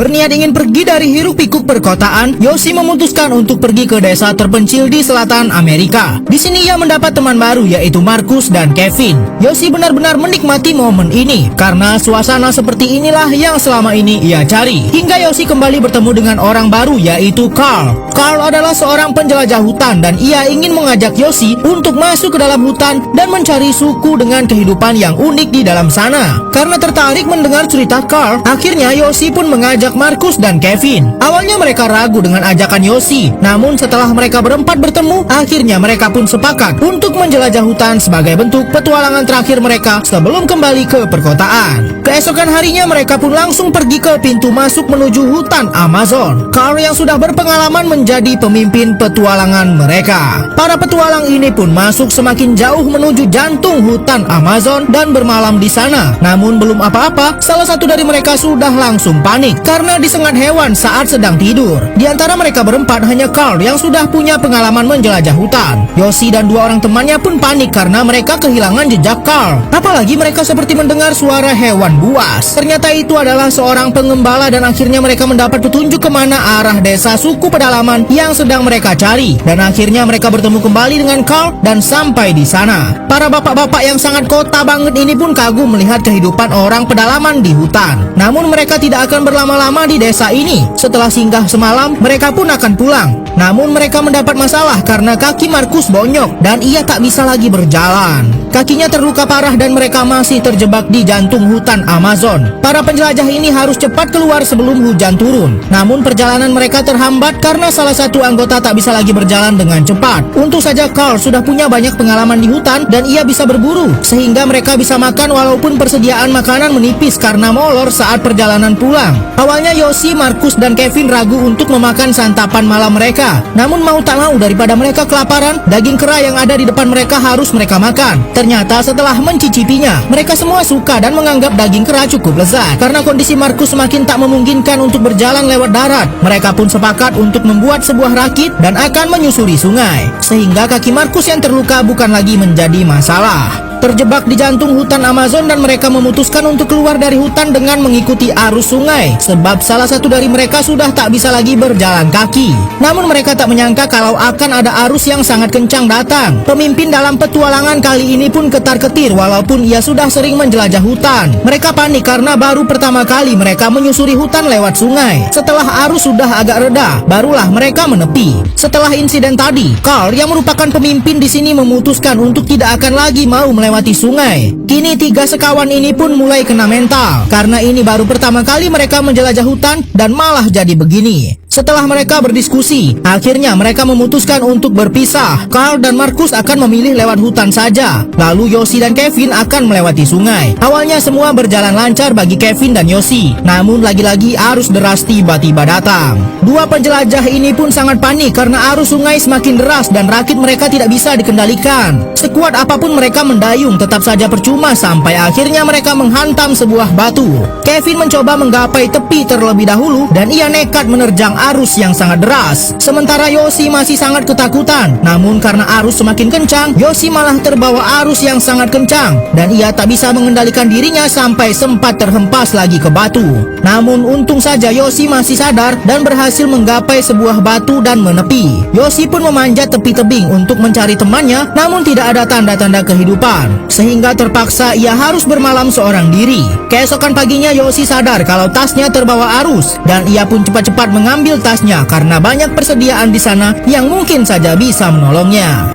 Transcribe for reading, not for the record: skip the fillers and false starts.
Berniat ingin pergi dari hiruk-pikuk perkotaan, Yoshi memutuskan untuk pergi ke desa terpencil di selatan Amerika. Di sini ia mendapat teman baru yaitu Marcus dan Kevin. Yoshi benar-benar menikmati momen ini karena suasana seperti inilah yang selama ini ia cari. Hingga Yoshi kembali bertemu dengan orang baru yaitu Carl. Carl adalah seorang penjelajah hutan dan ia ingin mengajak Yoshi untuk masuk ke dalam hutan dan mencari suku dengan kehidupan yang unik di dalam sana. Karena tertarik mendengar cerita Carl, akhirnya Yoshi pun mengajak Marcus dan Kevin. Awalnya mereka ragu dengan ajakan Yoshi, namun setelah mereka berempat bertemu, akhirnya mereka pun sepakat untuk menjelajah hutan sebagai bentuk petualangan terakhir mereka sebelum kembali ke perkotaan. Keesokan harinya mereka pun langsung pergi ke pintu masuk menuju hutan Amazon. Carl yang sudah berpengalaman menjadi pemimpin petualangan mereka. Para petualang ini pun masuk semakin jauh menuju jantung hutan Amazon dan bermalam di sana. Namun belum apa-apa, salah satu dari mereka sudah langsung panik karena disengat hewan saat sedang tidur. Di antara mereka berempat hanya Carl yang sudah punya pengalaman menjelajah hutan. Yoshi dan dua orang temannya pun panik karena mereka kehilangan jejak Carl. Apalagi mereka seperti mendengar suara hewan buas. Ternyata itu adalah seorang pengembala dan akhirnya mereka mendapat petunjuk kemana arah desa suku pedalaman yang sedang mereka cari. Dan akhirnya mereka bertemu kembali dengan Carl dan sampai di sana. Para bapak-bapak yang sangat kota banget ini pun kagum melihat kehidupan orang pedalaman di hutan. Namun mereka tidak akan berlama-lama di desa ini. Setelah singgah semalam, mereka pun akan pulang. Namun mereka mendapat masalah karena kaki Marcus bonyok dan ia tak bisa lagi berjalan. Kakinya terluka parah dan mereka masih terjebak di jantung hutan Amazon. Para penjelajah ini harus cepat keluar sebelum hujan turun. Namun perjalanan mereka terhambat karena salah satu anggota tak bisa lagi berjalan dengan cepat. Untung saja Carl sudah punya banyak pengalaman di hutan dan ia bisa berburu, sehingga mereka bisa makan walaupun persediaan makanan menipis karena molor saat perjalanan pulang. Awalnya Yoshi, Marcus, dan Kevin ragu untuk memakan santapan malam mereka. Namun mau tak mau daripada mereka kelaparan, daging kera yang ada di depan mereka harus mereka makan. Ternyata setelah mencicipinya, mereka semua suka dan menganggap daging kera cukup lezat. Karena kondisi Marcus semakin tak memungkinkan untuk berjalan lewat darat, mereka pun sepakat untuk membuat sebuah rakit dan akan menyusuri sungai, sehingga kaki Marcus yang terluka bukan lagi menjadi masalah. Terjebak di jantung hutan Amazon dan mereka memutuskan untuk keluar dari hutan dengan mengikuti arus sungai, sebab salah satu dari mereka sudah tak bisa lagi berjalan kaki. Namun mereka tak menyangka kalau akan ada arus yang sangat kencang datang. Pemimpin dalam petualangan kali ini pun ketar-ketir walaupun ia sudah sering menjelajah hutan. Mereka panik karena baru pertama kali mereka menyusuri hutan lewat sungai. Setelah arus sudah agak reda, barulah mereka menepi. Setelah insiden tadi, Carl yang merupakan pemimpin di sini memutuskan untuk tidak akan lagi mau melewati sungai. Kini tiga sekawan ini pun mulai kena mental karena ini baru pertama kali mereka menjelajah hutan dan malah jadi begini. Setelah mereka berdiskusi, akhirnya mereka memutuskan untuk berpisah. Carl dan Marcus akan memilih lewat hutan saja, lalu Yoshi dan Kevin akan melewati sungai. Awalnya semua berjalan lancar bagi Kevin dan Yoshi, namun lagi-lagi arus deras tiba-tiba datang. Dua penjelajah ini pun sangat panik karena arus sungai semakin deras dan rakit mereka tidak bisa dikendalikan. Sekuat apapun mereka mendayung tetap saja percuma sampai akhirnya mereka menghantam sebuah batu. Kevin mencoba menggapai tepi terlebih dahulu dan ia nekat menerjang arus yang sangat deras. Sementara Yoshi masih sangat ketakutan. Namun karena arus semakin kencang, Yoshi malah terbawa arus yang sangat kencang dan ia tak bisa mengendalikan dirinya sampai sempat terhempas lagi ke batu. Namun untung saja Yoshi masih sadar dan berhasil menggapai sebuah batu dan menepi. Yoshi pun memanjat tepi tebing untuk mencari temannya, namun tidak ada tanda-tanda kehidupan, sehingga terpaksa ia harus bermalam seorang diri. Keesokan paginya Yoshi sadar kalau tasnya terbawa arus dan ia pun cepat-cepat mengambil tasnya karena banyak persediaan di sana yang mungkin saja bisa menolongnya.